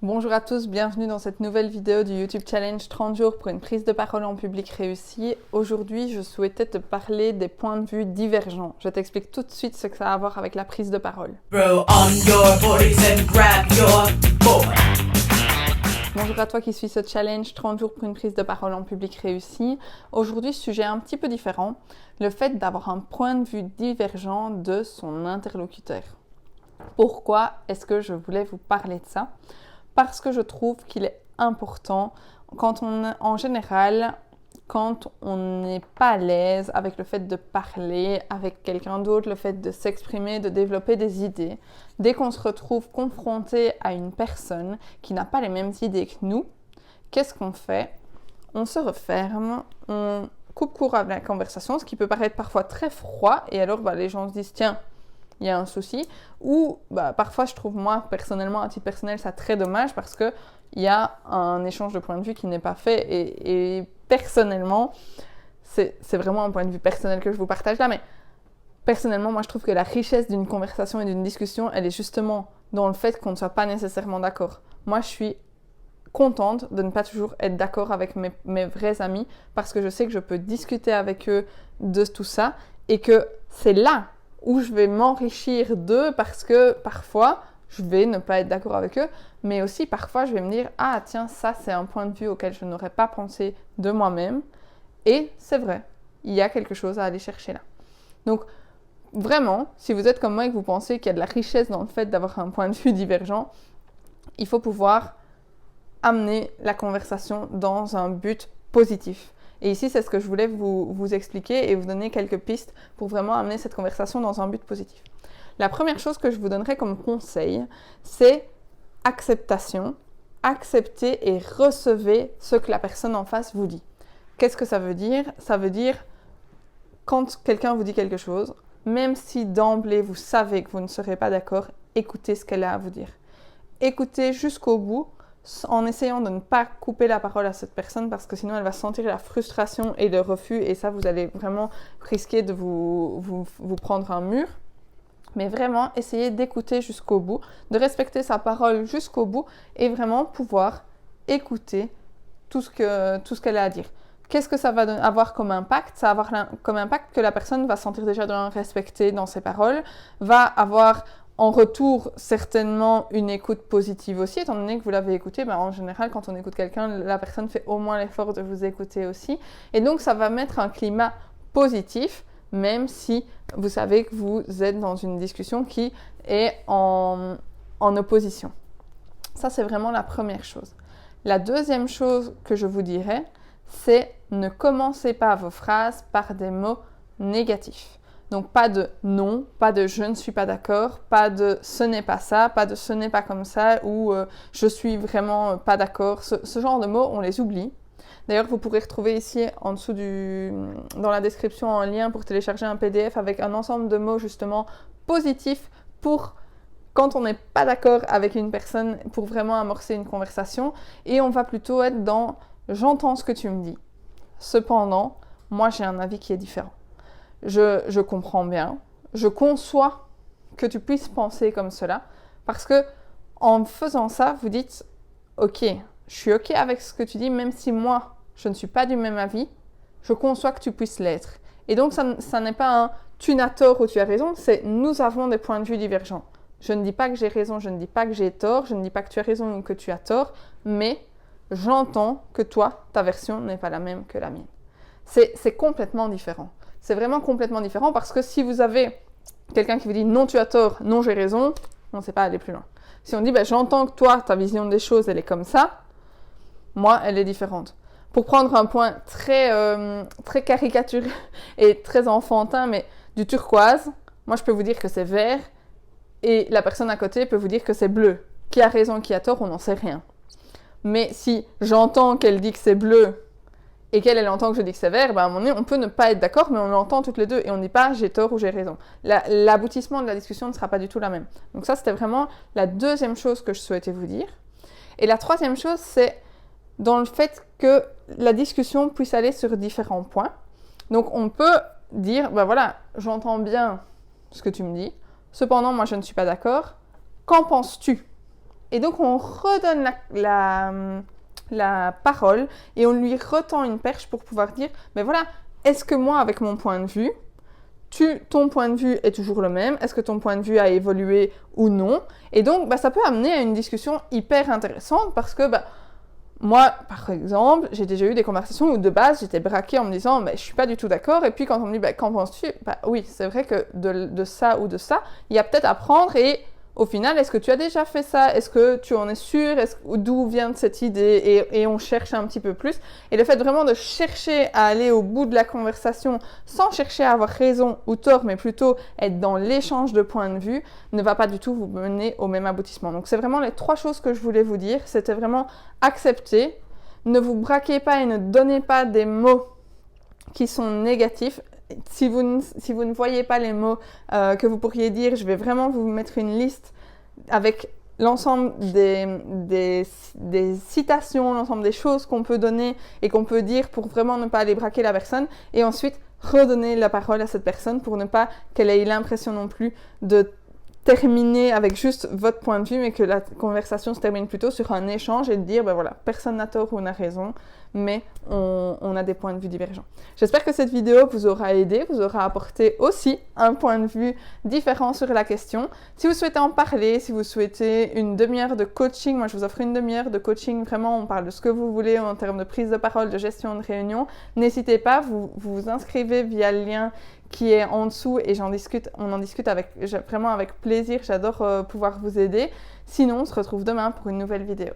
Bonjour à tous, bienvenue dans cette nouvelle vidéo du YouTube Challenge 30 jours pour une prise de parole en public réussie. Aujourd'hui, je souhaitais te parler des points de vue divergents. Je t'explique tout de suite ce que ça a à voir avec la prise de parole. Bonjour à toi qui suis ce challenge 30 jours pour une prise de parole en public réussie. Aujourd'hui, sujet un petit peu différent, le fait d'avoir un point de vue divergent de son interlocuteur. Pourquoi est-ce que je voulais vous parler de ça ? Parce que je trouve qu'il est important, en général, quand on n'est pas à l'aise avec le fait de parler avec quelqu'un d'autre, le fait de s'exprimer, de développer des idées, dès qu'on se retrouve confronté à une personne qui n'a pas les mêmes idées que nous, qu'est-ce qu'on fait ? On se referme, on coupe court à la conversation, ce qui peut paraître parfois très froid, et alors les gens se disent « tiens, il y a un souci », ou parfois je trouve moi personnellement, à titre personnel, ça très dommage parce qu'il y a un échange de points de vue qui n'est pas fait et personnellement, c'est vraiment un point de vue personnel que je vous partage là, mais personnellement, moi je trouve que la richesse d'une conversation et d'une discussion, elle est justement dans le fait qu'on ne soit pas nécessairement d'accord. Moi je suis contente de ne pas toujours être d'accord avec mes vrais amis parce que je sais que je peux discuter avec eux de tout ça et que c'est là où je vais m'enrichir d'eux parce que parfois, je vais ne pas être d'accord avec eux, mais aussi parfois, je vais me dire « Ah tiens, ça c'est un point de vue auquel je n'aurais pas pensé de moi-même. » Et c'est vrai, il y a quelque chose à aller chercher là. Donc, vraiment, si vous êtes comme moi et que vous pensez qu'il y a de la richesse dans le fait d'avoir un point de vue divergent, il faut pouvoir amener la conversation dans un but positif. Et ici, c'est ce que je voulais vous expliquer et vous donner quelques pistes pour vraiment amener cette conversation dans un but positif. La première chose que je vous donnerai comme conseil, c'est acceptation. Acceptez et recevez ce que la personne en face vous dit. Qu'est-ce que ça veut dire ? Ça veut dire, quand quelqu'un vous dit quelque chose, même si d'emblée vous savez que vous ne serez pas d'accord, écoutez ce qu'elle a à vous dire. Écoutez jusqu'au bout, en essayant de ne pas couper la parole à cette personne parce que sinon elle va sentir la frustration et le refus et ça vous allez vraiment risquer de vous prendre un mur. Mais vraiment essayez d'écouter jusqu'au bout, de respecter sa parole jusqu'au bout et vraiment pouvoir écouter tout ce qu'elle a à dire. Qu'est-ce que ça va avoir comme impact ? Ça va avoir comme impact que la personne va se sentir déjà respectée dans ses paroles, va avoir en retour, certainement une écoute positive aussi, étant donné que vous l'avez écouté, en général, quand on écoute quelqu'un, la personne fait au moins l'effort de vous écouter aussi. Et donc, ça va mettre un climat positif, même si vous savez que vous êtes dans une discussion qui est en opposition. Ça, c'est vraiment la première chose. La deuxième chose que je vous dirais, c'est ne commencez pas vos phrases par des mots négatifs. Donc, pas de non, pas de je ne suis pas d'accord, pas de ce n'est pas ça, pas de ce n'est pas comme ça ou je suis vraiment pas d'accord. Ce genre de mots, on les oublie. D'ailleurs, vous pourrez retrouver ici en dessous dans la description un lien pour télécharger un PDF avec un ensemble de mots justement positifs pour quand on n'est pas d'accord avec une personne pour vraiment amorcer une conversation. Et on va plutôt être dans j'entends ce que tu me dis. Cependant, moi j'ai un avis qui est différent. Je comprends bien, je conçois que tu puisses penser comme cela, parce que en faisant ça, vous dites « Ok, je suis ok avec ce que tu dis, même si moi, je ne suis pas du même avis, je conçois que tu puisses l'être. » Et donc, ça n'est pas un « tu n'as tort ou tu as raison », c'est « nous avons des points de vue divergents ». Je ne dis pas que j'ai raison, je ne dis pas que j'ai tort, je ne dis pas que tu as raison ou que tu as tort, mais j'entends que toi, ta version n'est pas la même que la mienne. C'est complètement différent. C'est vraiment complètement différent parce que si vous avez quelqu'un qui vous dit « non, tu as tort, non, j'ai raison », on ne sait pas aller plus loin. Si on dit « j'entends que toi, ta vision des choses, elle est comme ça », moi, elle est différente. Pour prendre un point très caricaturé et très enfantin, mais du turquoise, moi, je peux vous dire que c'est vert et la personne à côté peut vous dire que c'est bleu. Qui a raison, qui a tort, on n'en sait rien. Mais si j'entends qu'elle dit que c'est bleu et qu'elle, elle entend que je dis que c'est vert, à un moment donné, on peut ne pas être d'accord, mais on l'entend toutes les deux et on ne dit pas j'ai tort ou j'ai raison. L'aboutissement de la discussion ne sera pas du tout la même. Donc ça, c'était vraiment la deuxième chose que je souhaitais vous dire. Et la troisième chose, c'est dans le fait que la discussion puisse aller sur différents points. Donc on peut dire, voilà, j'entends bien ce que tu me dis, cependant, moi, je ne suis pas d'accord. Qu'en penses-tu ? et donc on redonne la parole et on lui retend une perche pour pouvoir dire, mais voilà, est-ce que moi, avec mon point de vue, ton point de vue est toujours le même? Est-ce que ton point de vue a évolué ou non? Et donc, ça peut amener à une discussion hyper intéressante parce que moi, par exemple, j'ai déjà eu des conversations où de base, j'étais braquée en me disant je suis pas du tout d'accord. Et puis quand on me dit qu'en penses-tu? Oui, c'est vrai que de ça ou de ça, il y a peut-être à prendre et au final, est-ce que tu as déjà fait ça? Est-ce que tu en es sûr? D'où vient cette idée? Et on cherche un petit peu plus. Et le fait vraiment de chercher à aller au bout de la conversation sans chercher à avoir raison ou tort, mais plutôt être dans l'échange de points de vue, ne va pas du tout vous mener au même aboutissement. Donc c'est vraiment les 3 choses que je voulais vous dire. C'était vraiment accepter, ne vous braquez pas et ne donnez pas des mots qui sont négatifs. Si vous ne voyez pas les mots que vous pourriez dire, je vais vraiment vous mettre une liste avec l'ensemble des citations, l'ensemble des choses qu'on peut donner et qu'on peut dire pour vraiment ne pas aller braquer la personne. Et ensuite, redonner la parole à cette personne pour ne pas qu'elle ait l'impression non plus de terminer avec juste votre point de vue, mais que la conversation se termine plutôt sur un échange et de dire, voilà, personne n'a tort ou n'a raison, mais on a des points de vue divergents. J'espère que cette vidéo vous aura aidé, vous aura apporté aussi un point de vue différent sur la question. Si vous souhaitez en parler, si vous souhaitez une demi-heure de coaching, moi je vous offre une demi-heure de coaching, vraiment on parle de ce que vous voulez en termes de prise de parole, de gestion de réunion. N'hésitez pas, vous inscrivez via le lien qui est en dessous et on en discute vraiment avec plaisir. J'adore pouvoir vous aider. Sinon, on se retrouve demain pour une nouvelle vidéo.